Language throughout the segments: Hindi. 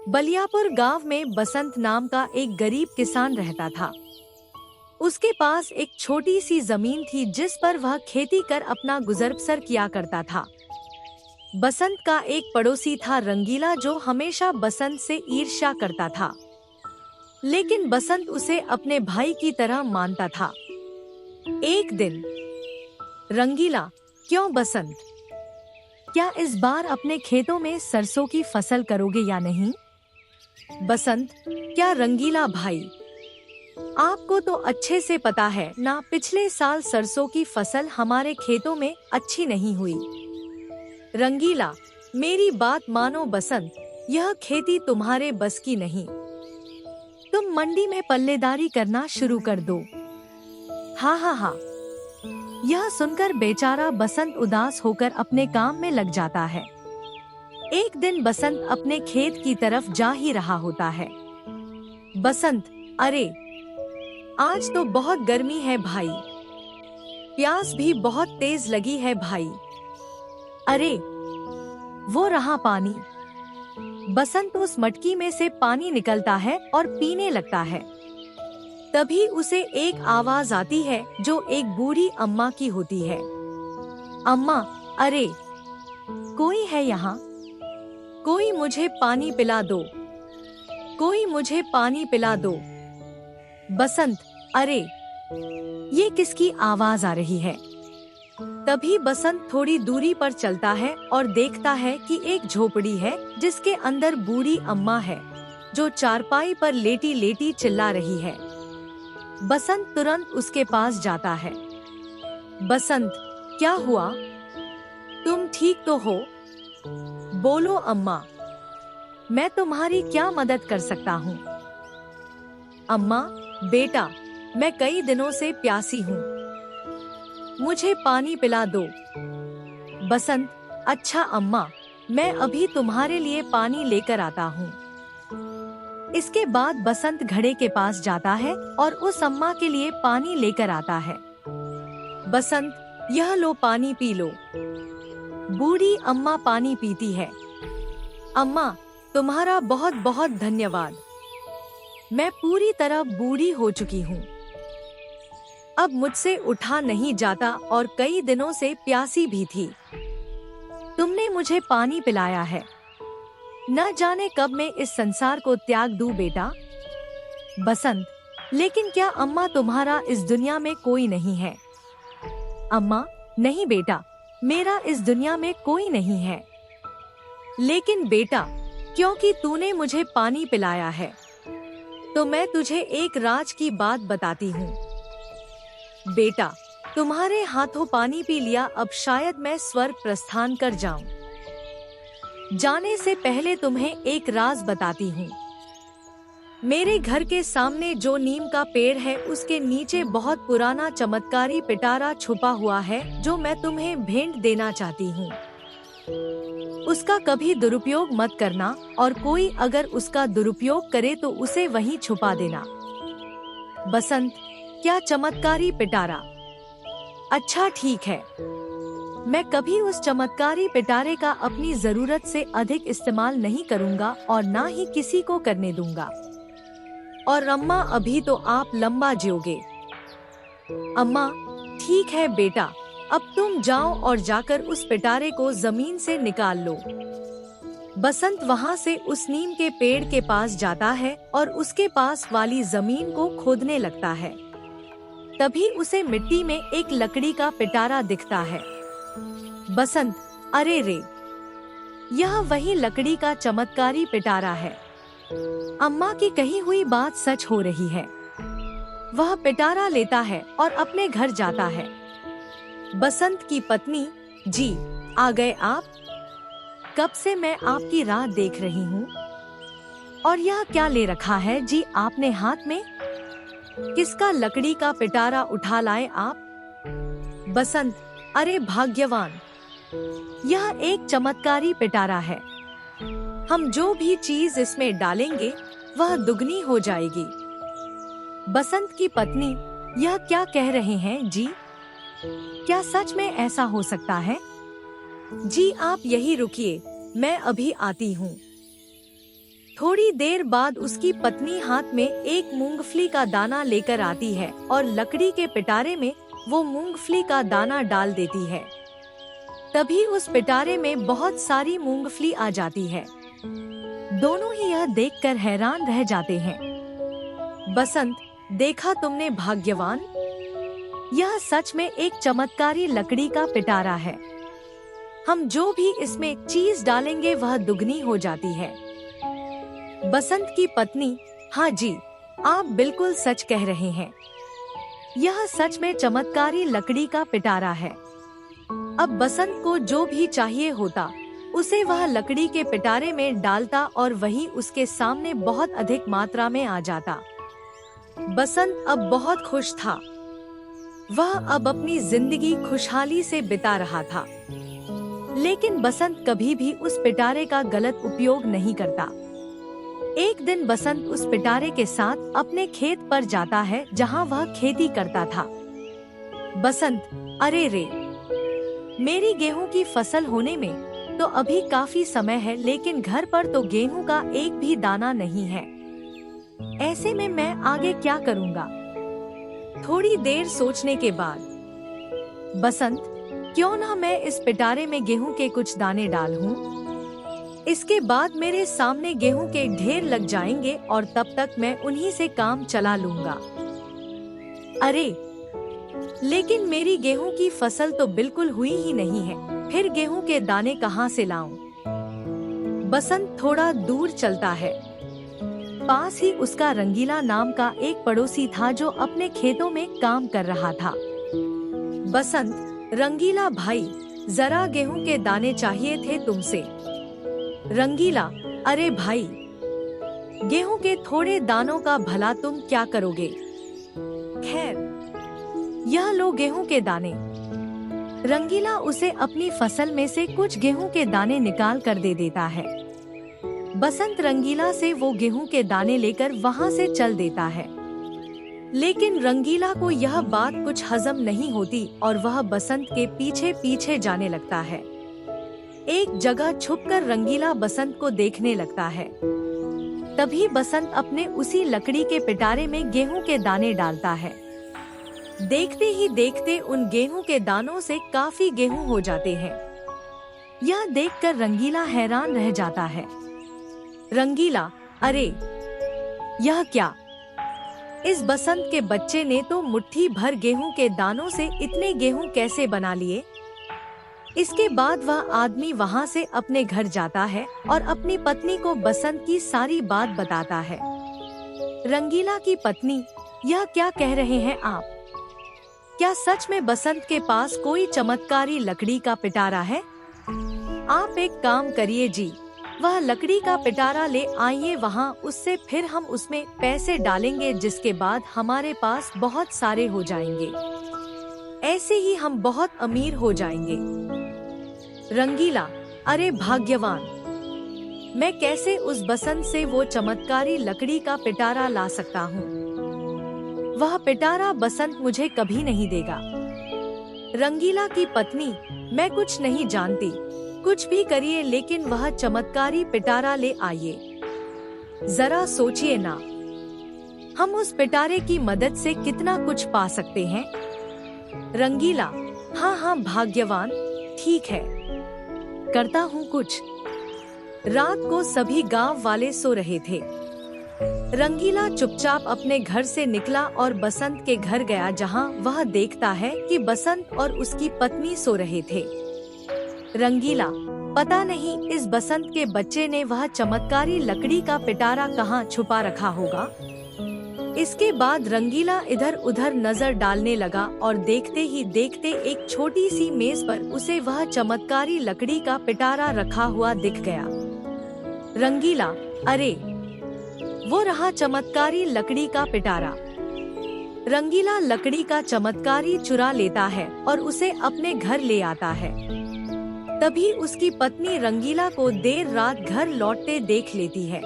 बलियापुर गांव में बसंत नाम का एक गरीब किसान रहता था। उसके पास एक छोटी सी जमीन थी जिस पर वह खेती कर अपना गुजर बसर किया करता था। बसंत का एक पड़ोसी था रंगीला, जो हमेशा बसंत से ईर्ष्या करता था, लेकिन बसंत उसे अपने भाई की तरह मानता था। एक दिन रंगीला, क्यों बसंत, क्या इस बार अपने खेतों में सरसों की फसल करोगे या नहीं? बसंत, क्या रंगीला भाई, आपको तो अच्छे से पता है ना, पिछले साल सरसों की फसल हमारे खेतों में अच्छी नहीं हुई। रंगीला, मेरी बात मानो बसंत, यह खेती तुम्हारे बस की नहीं। तुम मंडी में पल्लेदारी करना शुरू कर दो। हाँ हाँ हाँ। यह सुनकर बेचारा बसंत उदास होकर अपने काम में लग जाता है। एक दिन बसंत अपने खेत की तरफ जा ही रहा होता है। बसंत, अरे आज तो बहुत गर्मी है भाई, प्यास भी बहुत तेज लगी है भाई। अरे वो रहा पानी। बसंत उस मटकी में से पानी निकलता है और पीने लगता है। तभी उसे एक आवाज आती है जो एक बूढ़ी अम्मा की होती है। अम्मा, अरे कोई है यहाँ? कोई मुझे पानी पिला दो, कोई मुझे पानी पिला दो। बसंत, अरे ये किसकी आवाज आ रही है? तभी बसंत थोड़ी दूरी पर चलता है और देखता है कि एक झोपड़ी है जिसके अंदर बूढ़ी अम्मा है, जो चारपाई पर लेटी लेटी चिल्ला रही है। बसंत तुरंत उसके पास जाता है। बसंत, क्या हुआ? तुम ठीक तो हो? बोलो अम्मा, मैं तुम्हारी क्या मदद कर सकता हूँ? अम्मा, बेटा, मैं कई दिनों से प्यासी हूँ, मुझे पानी पिला दो। बसंत, अच्छा अम्मा, मैं अभी तुम्हारे लिए पानी लेकर आता हूँ। इसके बाद बसंत घड़े के पास जाता है और उस अम्मा के लिए पानी लेकर आता है। बसंत, यह लो पानी पी लो। बूढ़ी अम्मा पानी पीती है। अम्मा, तुम्हारा बहुत बहुत धन्यवाद, मैं पूरी तरह बूढ़ी हो चुकी हूँ, अब मुझसे उठा नहीं जाता और कई दिनों से प्यासी भी थी। तुमने मुझे पानी पिलाया है, न जाने कब मैं इस संसार को त्याग दूं बेटा। बसंत, लेकिन क्या अम्मा तुम्हारा इस दुनिया में कोई नहीं है? अम्मा, नहीं बेटा, मेरा इस दुनिया में कोई नहीं है। लेकिन बेटा, क्योंकि तूने मुझे पानी पिलाया है, तो मैं तुझे एक राज की बात बताती हूँ। बेटा, तुम्हारे हाथों पानी पी लिया, अब शायद मैं स्वर्ग प्रस्थान कर जाऊं। जाने से पहले तुम्हें एक राज बताती हूँ। मेरे घर के सामने जो नीम का पेड़ है, उसके नीचे बहुत पुराना चमत्कारी पिटारा छुपा हुआ है, जो मैं तुम्हें भेंट देना चाहती हूँ। उसका कभी दुरुपयोग मत करना, और कोई अगर उसका दुरुपयोग करे तो उसे वहीं छुपा देना। बसंत, क्या चमत्कारी पिटारा? अच्छा ठीक है, मैं कभी उस चमत्कारी पिटारे का अपनी जरूरत से अधिक इस्तेमाल नहीं करूंगा और ना ही किसी को करने दूंगा। और अम्मा, अभी तो आप लंबा जियोगे। अम्मा, ठीक है बेटा, अब तुम जाओ और जाकर उस पिटारे को जमीन से निकाल लो। बसंत वहाँ से उस नीम के पेड़ के पास जाता है और उसके पास वाली जमीन को खोदने लगता है। तभी उसे मिट्टी में एक लकड़ी का पिटारा दिखता है। बसंत, अरे रे, यह वही लकड़ी का चमत्कारी पिटारा है। अम्मा की कही हुई बात सच हो रही है। वह पिटारा लेता है और अपने घर जाता है। बसंत की पत्नी, जी आ गए आप? कब से मैं आपकी राह देख रही हूँ। और यह क्या ले रखा है जी आपने हाथ में? किसका लकड़ी का पिटारा उठा लाए आप? बसंत, अरे भाग्यवान, यह एक चमत्कारी पिटारा है। हम जो भी चीज इसमें डालेंगे वह दुगनी हो जाएगी। बसंत की पत्नी, यह क्या कह रहे हैं जी? क्या सच में ऐसा हो सकता है? जी आप यही रुकिए, मैं अभी आती हूँ। थोड़ी देर बाद उसकी पत्नी हाथ में एक मूंगफली का दाना लेकर आती है और लकड़ी के पिटारे में वो मूंगफली का दाना डाल देती है। तभी उस पिटारे में बहुत सारी मूंगफली आ जाती है। दोनों ही यह देखकर हैरान रह जाते हैं। बसंत, देखा तुमने भाग्यवान, यह सच में एक चमत्कारी लकड़ी का पिटारा है। हम जो भी इसमें चीज डालेंगे वह दुगनी हो जाती है। बसंत की पत्नी, हाँ जी, आप बिल्कुल सच कह रहे हैं। यह सच में चमत्कारी लकड़ी का पिटारा है। अब बसंत को जो भी चाहिए होता उसे वह लकड़ी के पिटारे में डालता और वही उसके सामने बहुत अधिक मात्रा में आ जाता। बसंत अब बहुत खुश था। वह अब अपनी जिंदगी खुशहाली से बिता रहा था। लेकिन बसंत कभी भी उस पिटारे का गलत उपयोग नहीं करता। एक दिन बसंत उस पिटारे के साथ अपने खेत पर जाता है जहां वह खेती करता था। बसंत, अरे रे, मेरी गेहूं की फसल होने में तो अभी काफी समय है, लेकिन घर पर तो गेहूं का एक भी दाना नहीं है। ऐसे में मैं आगे क्या करूंगा? थोड़ी देर सोचने के बाद, बसंत, क्यों ना मैं इस पिटारे में गेहूं के कुछ दाने डालूं? इसके बाद मेरे सामने गेहूं के ढेर लग जाएंगे और तब तक मैं उन्हीं से काम चला लूंगा। अरे, लेकिन मेरी गेहूं की फसल तो बिल्कुल हुई ही नहीं है, फिर गेहूं के दाने कहां से लाऊं? बसंत थोड़ा दूर चलता है। पास ही उसका रंगीला नाम का एक पड़ोसी था जो अपने खेतों में काम कर रहा था। बसंत, रंगीला भाई, जरा गेहूं के दाने चाहिए थे तुमसे। रंगीला, अरे भाई, गेहूं के थोड़े दानों का भला तुम क्या करोगे? खैर, यह लो गेहूं के दाने। रंगीला उसे अपनी फसल में से कुछ गेहूं के दाने निकाल कर दे देता है। बसंत रंगीला से वो गेहूं के दाने लेकर वहां से चल देता है। लेकिन रंगीला को यह बात कुछ हजम नहीं होती और वह बसंत के पीछे पीछे जाने लगता है। एक जगह छुपकर रंगीला बसंत को देखने लगता है। तभी बसंत अपने उसी लकड़ी के पिटारे में गेहूं के दाने डालता है। देखते ही देखते उन गेहूं के दानों से काफी गेहूं हो जाते हैं। यह देखकर रंगीला हैरान रह जाता है। रंगीला, अरे, यह क्या? इस बसंत के बच्चे ने तो मुट्ठी भर गेहूं के दानों से इतने गेहूं कैसे बना लिए? इसके बाद वह आदमी वहां से अपने घर जाता है और अपनी पत्नी को बसंत की सारी बात बताता है। रंगीला की पत्नी, यह क्या कह रहे हैं आप? क्या सच में बसंत के पास कोई चमत्कारी लकड़ी का पिटारा है? आप एक काम करिए जी, वह लकड़ी का पिटारा ले आइए वहाँ, उससे फिर हम उसमें पैसे डालेंगे, जिसके बाद हमारे पास बहुत सारे हो जाएंगे। ऐसे ही हम बहुत अमीर हो जाएंगे। रंगीला, अरे भाग्यवान, मैं कैसे उस बसंत से वो चमत्कारी लकड़ी का पिटारा ला सकता हूँ? वह पिटारा बसंत मुझे कभी नहीं देगा। रंगीला की पत्नी, मैं कुछ नहीं जानती, कुछ भी करिए लेकिन वह चमत्कारी पिटारा ले आइए। जरा सोचिए ना, हम उस पिटारे की मदद से कितना कुछ पा सकते हैं। रंगीला, हाँ हाँ भाग्यवान, ठीक है, करता हूँ कुछ। रात को सभी गांव वाले सो रहे थे। रंगीला चुपचाप अपने घर से निकला और बसंत के घर गया, जहां वह देखता है कि बसंत और उसकी पत्नी सो रहे थे। रंगीला, पता नहीं इस बसंत के बच्चे ने वह चमत्कारी लकड़ी का पिटारा कहां छुपा रखा होगा। इसके बाद रंगीला इधर उधर नजर डालने लगा और देखते ही देखते एक छोटी सी मेज पर उसे वह चमत्कारी लकड़ी का पिटारा रखा हुआ दिख गया। रंगीला, अरे, वो रहा चमत्कारी लकड़ी का पिटारा। रंगीला लकड़ी का चमत्कारी चुरा लेता है और उसे अपने घर ले आता है। तभी उसकी पत्नी रंगीला को देर रात घर लौटते देख लेती है।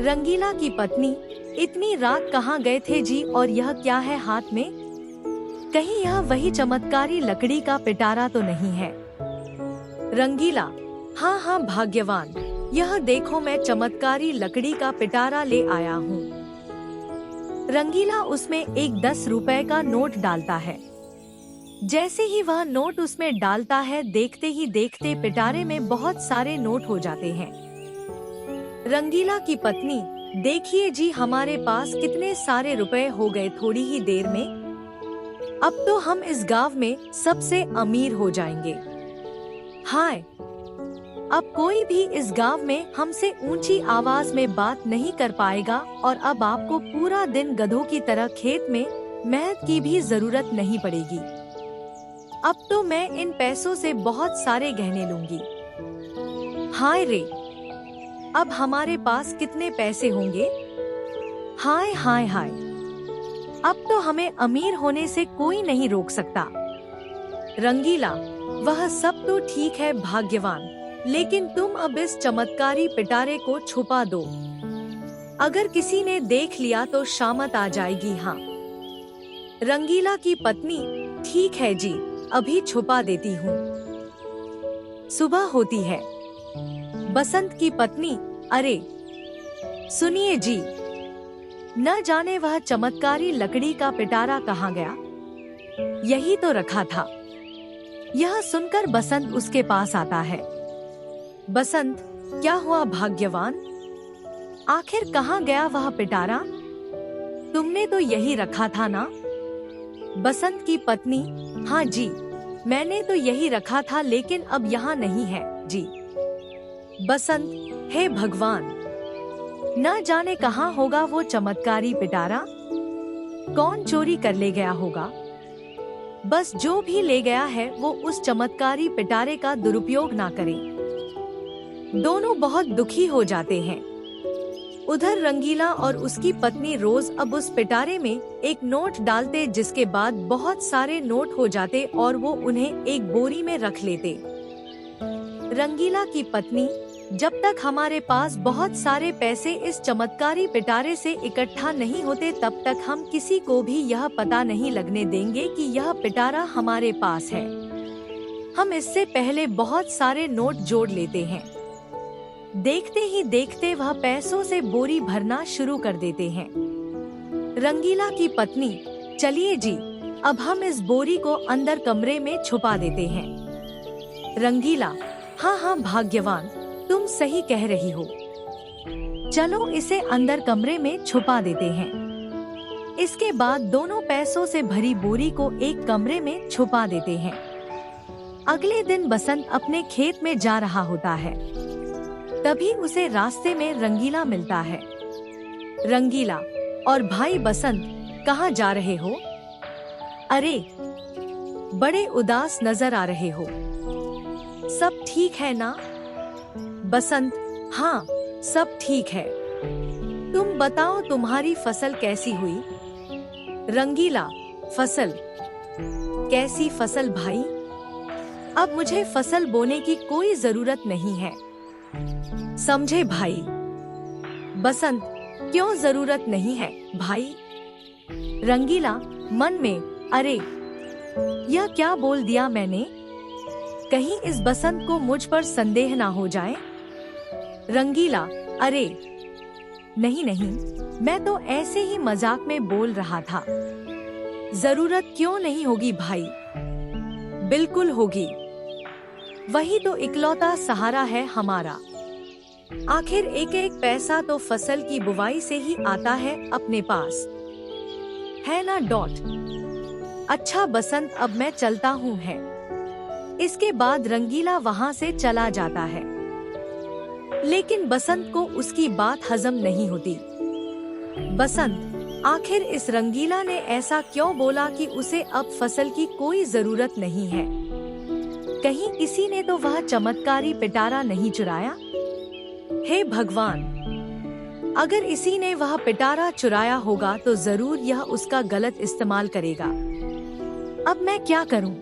रंगीला की पत्नी, इतनी रात कहाँ गए थे जी, और यह क्या है हाथ में? कहीं यह वही चमत्कारी लकड़ी का पिटारा तो नहीं है? रंगीला, हाँ हाँ भाग्यवान, यह देखो, मैं चमत्कारी लकड़ी का पिटारा ले आया हूँ। रंगीला उसमें एक 10 रुपए का नोट डालता है। जैसे ही वह नोट उसमें डालता है, देखते ही देखते पिटारे में बहुत सारे नोट हो जाते हैं। रंगीला की पत्नी, देखिए जी, हमारे पास कितने सारे रुपए हो गए थोड़ी ही देर में। अब तो हम इस गांव में सबसे अमीर हो जाएंगे। हाय, अब कोई भी इस गांव में हमसे ऊंची आवाज में बात नहीं कर पाएगा और अब आपको पूरा दिन गधों की तरह खेत में मेहनत की भी जरूरत नहीं पड़ेगी। अब तो मैं इन पैसों से बहुत सारे गहने लूंगी। हाय रे, अब हमारे पास कितने पैसे होंगे। हाय हाय हाय, अब तो हमें अमीर होने से कोई नहीं रोक सकता। रंगीला, वह सब तो ठीक है भाग्यवान, लेकिन तुम अब इस चमत्कारी पिटारे को छुपा दो। अगर किसी ने देख लिया तो शामत आ जाएगी। हाँ। रंगीला की पत्नी, ठीक है जी, अभी छुपा देती हूँ। सुबह होती है। बसंत की पत्नी, अरे सुनिए जी, न जाने वह चमत्कारी लकड़ी का पिटारा कहाँ गया। यही तो रखा था। यह सुनकर बसंत उसके पास आता है। बसंत, क्या हुआ भाग्यवान? आखिर कहाँ गया वह पिटारा? तुमने तो यही रखा था ना? बसंत की पत्नी, हाँ जी, मैंने तो यही रखा था, लेकिन अब यहाँ नहीं है जी। बसंत, हे भगवान, न जाने कहाँ होगा वो चमत्कारी पिटारा। कौन चोरी कर ले गया होगा। बस जो भी ले गया है वो उस चमत्कारी पिटारे का दुरुपयोग ना करे। दोनों बहुत दुखी हो जाते हैं। उधर रंगीला और उसकी पत्नी रोज अब उस पिटारे में एक नोट डालते, जिसके बाद बहुत सारे नोट हो जाते और वो उन्हें एक बोरी में रख लेते। रंगीला की पत्नी, जब तक हमारे पास बहुत सारे पैसे इस चमत्कारी पिटारे से इकट्ठा नहीं होते, तब तक हम किसी को भी यह पता नहीं लगने देंगे कि यह पिटारा हमारे पास है। हम इससे पहले बहुत सारे नोट जोड़ लेते हैं। देखते ही देखते वह पैसों से बोरी भरना शुरू कर देते हैं। रंगीला की पत्नी, चलिए जी, अब हम इस बोरी को अंदर कमरे में छुपा देते हैं। रंगीला, हाँ हाँ भाग्यवान, तुम सही कह रही हो। चलो इसे अंदर कमरे में छुपा देते हैं। इसके बाद दोनों पैसों से भरी बोरी को एक कमरे में छुपा देते हैं। अगले दिन बसंत अपने खेत में जा रहा होता है। तभी उसे रास्ते में रंगीला मिलता है। रंगीला, और भाई बसंत, कहाँ जा रहे हो? अरे, बड़े उदास नजर आ रहे हो। सब ठीक है ना? बसंत, हाँ, सब ठीक है। तुम बताओ, तुम्हारी फसल कैसी हुई? रंगीला, फसल? कैसी फसल भाई? अब मुझे फसल बोने की कोई जरूरत नहीं है, समझे भाई? बसंत, क्यों जरूरत नहीं है भाई? रंगीला मन में, अरे यह क्या बोल दिया मैंने? कहीं इस बसंत को मुझ पर संदेह ना हो जाए। रंगीला, अरे नहीं नहीं, मैं तो ऐसे ही मजाक में बोल रहा था। जरूरत क्यों नहीं होगी भाई? बिल्कुल होगी। वही तो इकलौता सहारा है हमारा। आखिर एक एक पैसा तो फसल की बुवाई से ही आता है अपने पास, है ना? अच्छा बसंत, अब मैं चलता हूँ है। इसके बाद रंगीला वहाँ से चला जाता है, लेकिन बसंत को उसकी बात हजम नहीं होती। बसंत, आखिर इस रंगीला ने ऐसा क्यों बोला कि उसे अब फसल की कोई जरूरत नहीं है? कहीं किसी ने तो वह चमत्कारी पिटारा नहीं चुराया? हे भगवान, अगर इसी ने वह पिटारा चुराया होगा तो जरूर यह उसका गलत इस्तेमाल करेगा। अब मैं क्या करूं?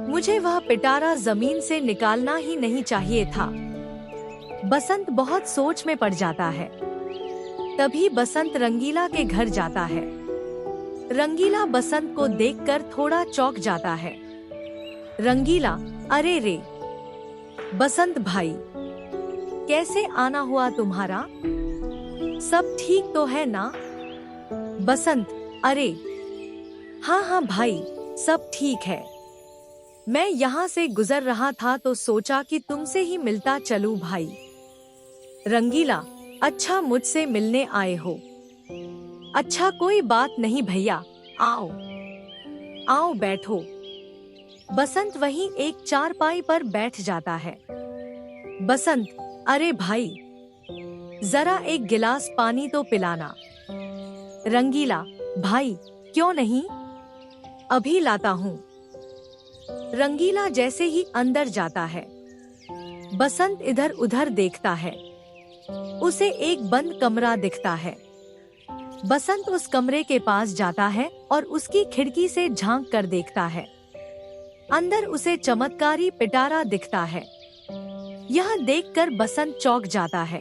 मुझे वह पिटारा जमीन से निकालना ही नहीं चाहिए था। बसंत बहुत सोच में पड़ जाता है। तभी बसंत रंगीला के घर जाता है। रंगीला बसंत को देखकर थोड़ा चौंक जाता है। रंगीला, अरे रे बसंत भाई, कैसे आना हुआ तुम्हारा? सब ठीक तो है ना? बसंत, अरे हाँ हाँ भाई, सब ठीक है। मैं यहाँ से गुजर रहा था तो सोचा कि तुमसे ही मिलता चलूं भाई। रंगीला, अच्छा मुझसे मिलने आए हो? अच्छा कोई बात नहीं भैया, आओ आओ बैठो। बसंत वहीं एक चारपाई पर बैठ जाता है। बसंत, अरे भाई जरा एक गिलास पानी तो पिलाना। रंगीला, भाई क्यों नहीं, अभी लाता हूँ। रंगीला जैसे ही अंदर जाता है, बसंत इधर उधर देखता है। उसे एक बंद कमरा दिखता है। बसंत उस कमरे के पास जाता है और उसकी खिड़की से झांक कर देखता है। अंदर उसे चमत्कारी पिटारा दिखता है। यह देखकर बसंत चौंक जाता है।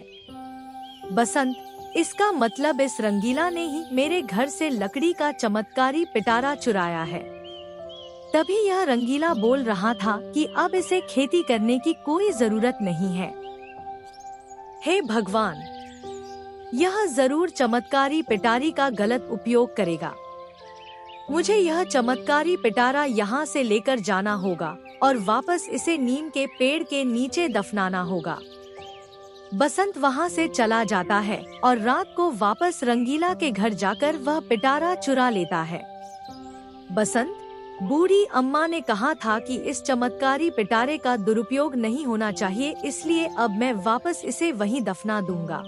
बसंत, इसका मतलब इस रंगीला ने ही मेरे घर से लकड़ी का चमत्कारी पिटारा चुराया है। तभी यह रंगीला बोल रहा था कि अब इसे खेती करने की कोई जरूरत नहीं है। हे भगवान, यह जरूर चमत्कारी पिटारी का गलत उपयोग करेगा। मुझे यह चमत्कारी पिटारा यहाँ से लेकर जाना होगा और वापस इसे नीम के पेड़ के नीचे दफनाना होगा। बसंत वहाँ से चला जाता है और रात को वापस रंगीला के घर जाकर वह पिटारा चुरा लेता है। बसंत, बूढ़ी अम्मा ने कहा था कि इस चमत्कारी पिटारे का दुरुपयोग नहीं होना चाहिए, इसलिए अब मैं वापस इसे वहीं दफना दूंगा।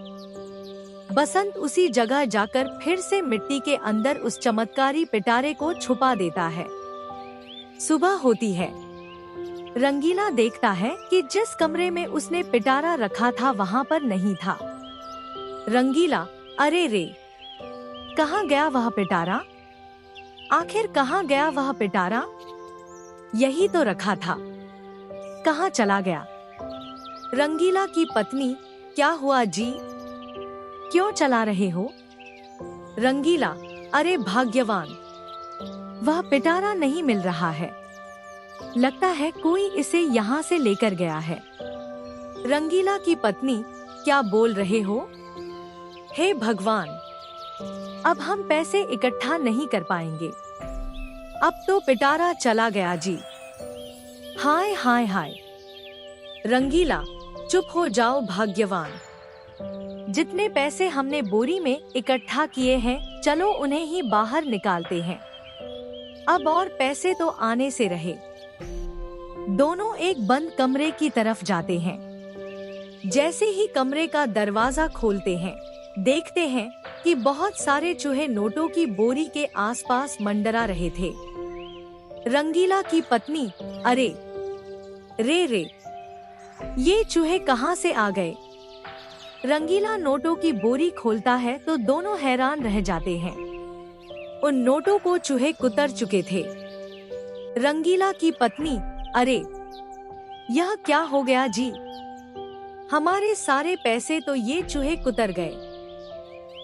बसंत उसी जगह जाकर फिर से मिट्टी के अंदर उस चमत्कारी पिटारे को छुपा देता है। सुबह होती है। रंगीला देखता है कि जिस कमरे में उसने पिटारा रखा था वहाँ पर नहीं था। रंगीला, अरे रे, कहाँ गया वह पिटारा? आखिर कहाँ गया वह पिटारा? यही तो रखा था, कहाँ चला गया? रंगीला की पत्नी, क्या हुआ जी, क्यों चला रहे हो? रंगीला, अरे भाग्यवान, वह पिटारा नहीं मिल रहा है। लगता है कोई इसे यहाँ से लेकर गया है। रंगीला की पत्नी, क्या बोल रहे हो? हे भगवान, अब हम पैसे इकट्ठा नहीं कर पाएंगे। अब तो पिटारा चला गया जी। हाय हाय हाय। रंगीला, चुप हो जाओ भाग्यवान। जितने पैसे हमने बोरी में इकट्ठा किए हैं, चलो उन्हें ही बाहर निकालते हैं। अब और पैसे तो आने से रहे। दोनों एक बंद कमरे की तरफ जाते हैं। जैसे ही कमरे का दरवाजा खोलते हैं, देखते हैं कि बहुत सारे चूहे नोटों की बोरी के आसपास मंडरा रहे थे। रंगीला की पत्नी, अरे रे रे, ये चूहे कहाँ से आ गए? रंगीला नोटों की बोरी खोलता है तो दोनों हैरान रह जाते हैं। उन नोटों को चूहे कुतर चुके थे। रंगीला की पत्नी, अरे यह क्या हो गया जी? हमारे सारे पैसे तो ये चूहे कुतर गए।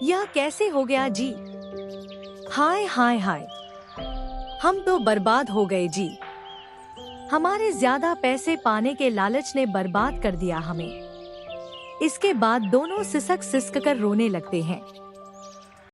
यह कैसे हो गया जी? हाय हाय हाय, हम तो बर्बाद हो गए जी। हमारे ज्यादा पैसे पाने के लालच ने बर्बाद कर दिया हमें। इसके बाद दोनों सिसक सिसक कर रोने लगते हैं।